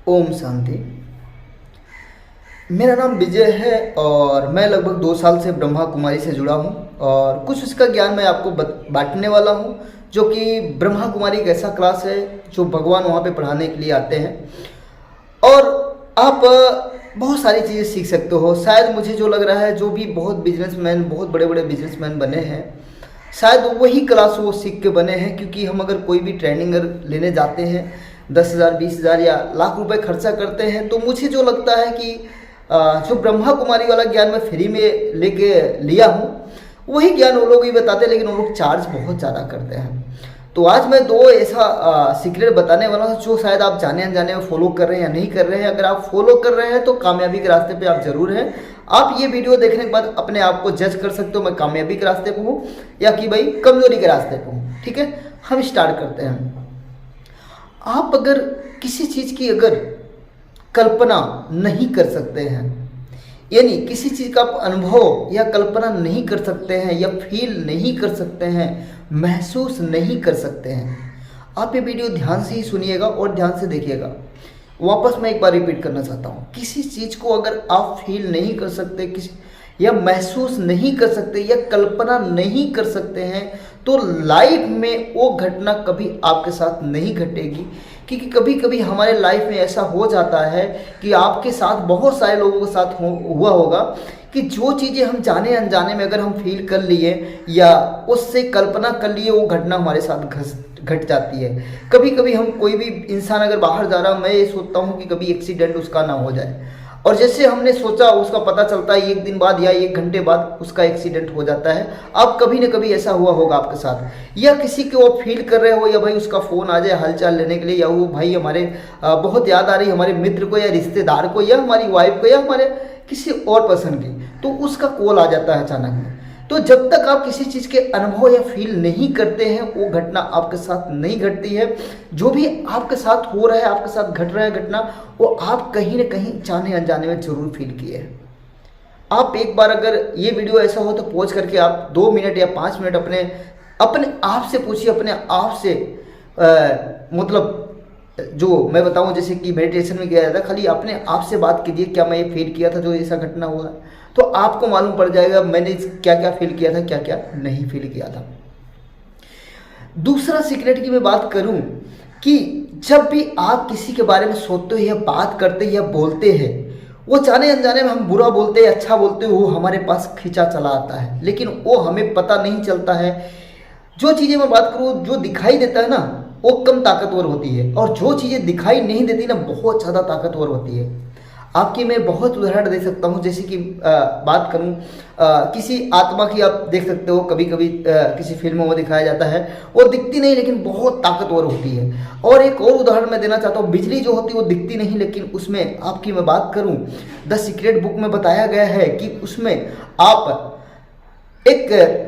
ओम शांति। मेरा नाम विजय है और मैं लगभग 2 साल से ब्रह्मा कुमारी से जुड़ा हूँ और कुछ उसका ज्ञान मैं आपको बांटने वाला हूँ, जो कि ब्रह्मा कुमारी एक ऐसा क्लास है जो भगवान वहाँ पे पढ़ाने के लिए आते हैं और आप बहुत सारी चीज़ें सीख सकते हो। शायद मुझे जो लग रहा है, जो भी बहुत बड़े बड़े बिजनेसमैन बने हैं, शायद वही क्लास वो सीख के बने हैं। क्योंकि हम अगर कोई भी ट्रेनिंग लेने जाते हैं 10,000 20,000 या लाख रुपए खर्चा करते हैं, तो मुझे जो लगता है कि जो ब्रह्मा कुमारी वाला ज्ञान मैं फ्री में लेके लिया हूँ, वही ज्ञान वो लोग ही बताते हैं, लेकिन वो लोग चार्ज बहुत ज़्यादा करते हैं। तो आज मैं 2 ऐसा सीक्रेट बताने वाला हूँ जो शायद आप जाने अनजाने में फॉलो कर रहे हैं या नहीं कर रहे हैं। अगर आप फॉलो कर रहे हैं तो कामयाबी के रास्ते पे आप जरूर हैं। आप ये वीडियो देखने के बाद अपने आप को जज कर सकते हो, मैं कामयाबी के रास्ते पे हूँ या कि भाई कमजोरी के रास्ते पे हूँ। ठीक है, हम स्टार्ट करते हैं। आप अगर किसी चीज़ की कल्पना नहीं कर सकते हैं, यानी किसी चीज़ का आप अनुभव या कल्पना नहीं कर सकते हैं या फील नहीं कर सकते हैं, महसूस नहीं कर सकते हैं, आप ये वीडियो ध्यान से ही सुनिएगा और ध्यान से देखिएगा। वापस मैं एक बार रिपीट करना चाहता हूँ, किसी चीज़ को अगर आप फील नहीं कर सकते, किसी या महसूस नहीं कर सकते या कल्पना नहीं कर सकते हैं, तो लाइफ में वो घटना कभी आपके साथ नहीं घटेगी। क्योंकि कभी कभी हमारे लाइफ में ऐसा हो जाता है कि आपके साथ, बहुत सारे लोगों के साथ हुआ होगा कि जो चीज़ें हम जाने अनजाने में अगर हम फील कर लिए या उससे कल्पना कर लिए, वो घटना हमारे साथ घट जाती है। कभी कभी हम कोई भी इंसान अगर बाहर जा रहा, मैं ये सोचता हूँ कि कभी एक्सीडेंट उसका ना हो जाए, और जैसे हमने सोचा उसका पता चलता है 1 दिन बाद या 1 घंटे बाद उसका एक्सीडेंट हो जाता है। अब कभी न कभी ऐसा हुआ होगा आपके साथ, या किसी को वो फील कर रहे हो, या भाई उसका फ़ोन आ जाए हालचाल लेने के लिए, या वो भाई हमारे बहुत याद आ रही हमारे मित्र को या रिश्तेदार को या हमारी वाइफ को या हमारे किसी और पर्सन की, तो उसका कॉल आ जाता है अचानक में। तो जब तक आप किसी चीज़ के अनुभव या फील नहीं करते हैं, वो घटना आपके साथ नहीं घटती है। जो भी आपके साथ हो रहा है, आपके साथ घट रहा है घटना, वो आप कहीं न कहीं जाने अनजाने में जरूर फील किए हैं। आप एक बार अगर ये वीडियो ऐसा हो तो पॉज करके आप 2 मिनट या 5 मिनट अपने आप से पूछिए, अपने आप से मतलब जो मैं बताऊं, जैसे कि मेडिटेशन में किया जाता है, खाली अपने आप से बात कीजिए, क्या मैं ये फील किया था जो ऐसा घटना हुआ है, तो आपको मालूम पड़ जाएगा मैंने क्या क्या फील किया था, क्या क्या नहीं फील किया था। दूसरा सीक्रेट की मैं बात करूं कि जब भी आप किसी के बारे में सोचते हो या बात करते या बोलते हैं, वो जाने अनजाने में हम बुरा बोलते हैं, अच्छा बोलते हो, वो हमारे पास खींचा चला आता है, लेकिन वो हमें पता नहीं चलता है। जो चीज़ें मैं बात करूँ, जो दिखाई देता है ना, वो कम ताकतवर होती है, और जो चीज़ें दिखाई नहीं देती ना, बहुत ज़्यादा ताकतवर होती है। आपकी मैं बहुत उदाहरण दे सकता हूँ। जैसे कि बात करूँ किसी आत्मा की, आप देख सकते हो कभी कभी किसी फिल्मों में दिखाया जाता है, वो दिखती नहीं लेकिन बहुत ताकतवर होती है। और एक और उदाहरण मैं देना चाहता हूँ, बिजली जो होती है वो दिखती नहीं, लेकिन उसमें आपकी मैं बात करूँ, द सीक्रेट बुक में बताया गया है कि उसमें आप एक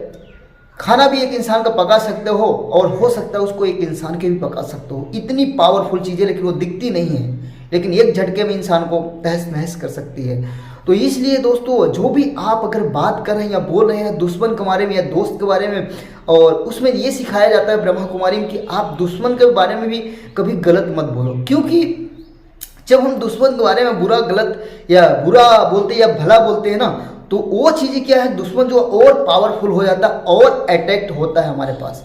खाना भी एक इंसान का पका सकते हो, और हो सकता है उसको एक इंसान के भी पका सकते हो। इतनी पावरफुल चीज़ें, लेकिन वो दिखती नहीं है, लेकिन एक झटके में इंसान को तहस नहस कर सकती है। तो इसलिए दोस्तों, जो भी आप अगर बात कर रहे हैं या बोल रहे हैं दुश्मन के बारे में या दोस्त के बारे में, और उसमें ये सिखाया जाता है ब्रह्मा कुमारी में कि आप दुश्मन के बारे में भी कभी गलत मत बोलो। क्योंकि जब हम दुश्मन के बारे में गलत या बुरा बोलते या भला बोलते हैं ना, तो वो चीज़ें क्या है, दुश्मन जो और पावरफुल हो जाता है और अटैक्ट होता है हमारे पास।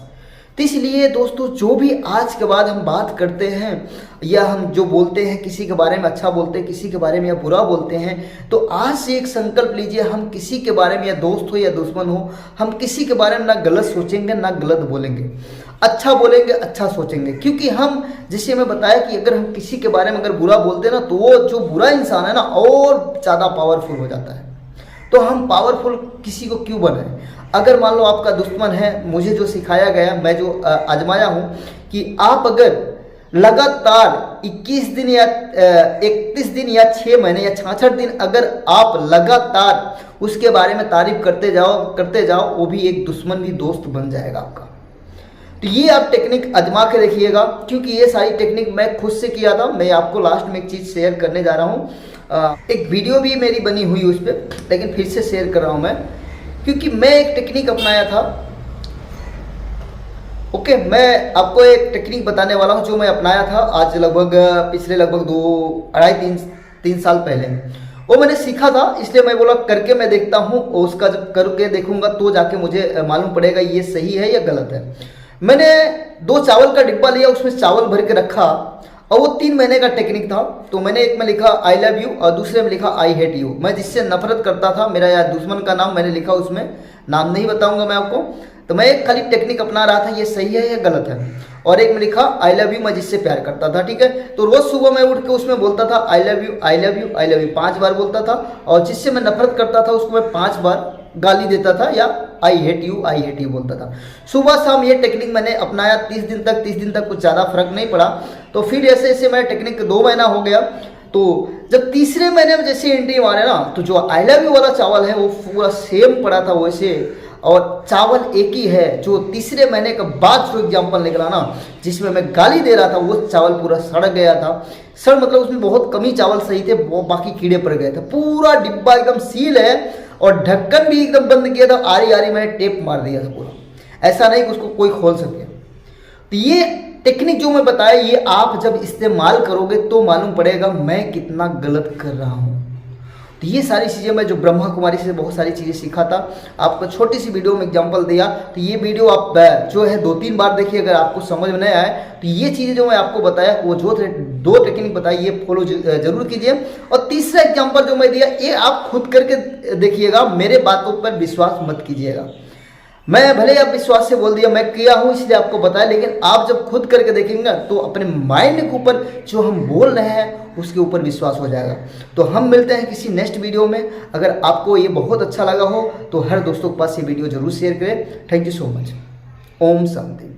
तो इसलिए दोस्तों, जो भी आज के बाद हम बात करते हैं या हम जो बोलते हैं, किसी के बारे में अच्छा बोलते हैं, किसी के बारे में या बुरा बोलते हैं, तो आज से एक संकल्प लीजिए, हम किसी के बारे में, या दोस्त हो या दुश्मन हो, हम किसी के बारे में ना गलत सोचेंगे ना गलत बोलेंगे, अच्छा बोलेंगे, अच्छा सोचेंगे। क्योंकि हम, जैसे मैं बताया कि अगर हम किसी के बारे में अगर बुरा बोलते हैं ना, तो वो जो बुरा इंसान है ना और ज़्यादा पावरफुल हो जाता है। तो हम पावरफुल किसी को क्यों बनाएं? अगर मान लो आपका दुश्मन है, मुझे जो सिखाया गया, मैं जो आजमाया हूँ कि आप अगर लगातार 21 दिन या 31 दिन या 6 महीने या 66 दिन अगर आप लगातार उसके बारे में तारीफ करते जाओ, वो भी एक दुश्मन भी दोस्त बन जाएगा आपका। तो ये आप टेक्निक आजमा के देखिएगा, क्योंकि ये सारी टेक्निक मैं खुद से किया था। मैं आपको लास्ट में एक चीज़ शेयर करने जा रहा हूँ, एक वीडियो भी मेरी बनी हुई उस पर, लेकिन फिर से शेयर कर रहा हूँ मैं, क्योंकि मैं एक टेक्निक अपनाया था ओके, मैं आपको एक टेक्निक बताने वाला हूँ जो मैं अपनाया था आज लगभग पिछले लगभग 2 अढ़ाई 3 साल पहले। वो मैंने सीखा था, इसलिए मैं बोला करके मैं देखता हूँ, और उसका जब करके देखूंगा तो जाके मुझे मालूम पड़ेगा ये सही है या गलत है। मैंने 2 चावल का डिब्बा लिया, उसमें चावल भर के रखा, और वो 3 महीने का टेक्निक था। तो मैंने एक में लिखा आई लव यू और दूसरे में लिखा आई हेट यू। मैं जिससे नफरत करता था, मेरा या दुश्मन का नाम मैंने लिखा, उसमें नाम नहीं बताऊंगा मैं आपको। तो मैं एक खाली टेक्निक अपना रहा था, ये सही है या गलत है। और एक में लिखा आई लव यू, मैं जिससे प्यार करता था, ठीक है। तो रोज सुबह मैं उठ के उसमें बोलता था I love you I love you I love you 5 बार बोलता था, और जिससे मैं नफरत करता था उसको मैं 5 बार गाली देता था या आई हेट यू बोलता था। सुबह शाम ये टेक्निक मैंने अपनाया 30 दिन तक कुछ ज़्यादा फर्क नहीं पड़ा। तो फिर ऐसे ऐसे मैं टेक्निक 2 महीना हो गया। तो जब तीसरे महीने में जैसे एंट्री मारे ना, तो जो आई लव यू वाला चावल है वो पूरा सेम पड़ा था वैसे, और चावल एक ही है। जो तीसरे महीने के बाद जो एग्जाम्पल निकला ना, जिसमें मैं गाली दे रहा था, वो चावल पूरा सड़ गया था। सड़ मतलब उसमें बहुत कम ही चावल सही थे, वो बाकी कीड़े पड़ गए थे। पूरा डिब्बा एकदम सील है, और ढक्कन भी एकदम बंद किया था। आरी आरी मैंने टेप मार दिया था पूरा, ऐसा नहीं कि उसको कोई खोल सके। तो ये टेक्निक जो मैं बताया, ये आप जब इस्तेमाल करोगे तो मालूम पड़ेगा मैं कितना गलत कर रहा हूँ। तो ये सारी चीज़ें मैं जो ब्रह्मा कुमारी से बहुत सारी चीज़ें सीखा था, आपको छोटी सी वीडियो में एग्जांपल दिया। तो ये वीडियो आप जो है 2-3 बार देखिए, अगर आपको समझ में नहीं आए तो ये चीज़ें जो मैं आपको बताया, वो जो 2 टेक्निक बताई, ये फॉलो जरूर कीजिए। और तीसरा एग्जाम्पल जो मैं दिया, ये आप खुद करके देखिएगा, मेरे बातों पर विश्वास मत कीजिएगा। मैं भले आप विश्वास से बोल दिया, मैं किया हूँ इसलिए आपको बताया, लेकिन आप जब खुद करके देखेंगे तो अपने माइंड के ऊपर जो हम बोल रहे हैं उसके ऊपर विश्वास हो जाएगा। तो हम मिलते हैं किसी नेक्स्ट वीडियो में। अगर आपको ये बहुत अच्छा लगा हो तो हर दोस्तों के पास ये वीडियो जरूर शेयर करें। Thank you so much. ओम शांति।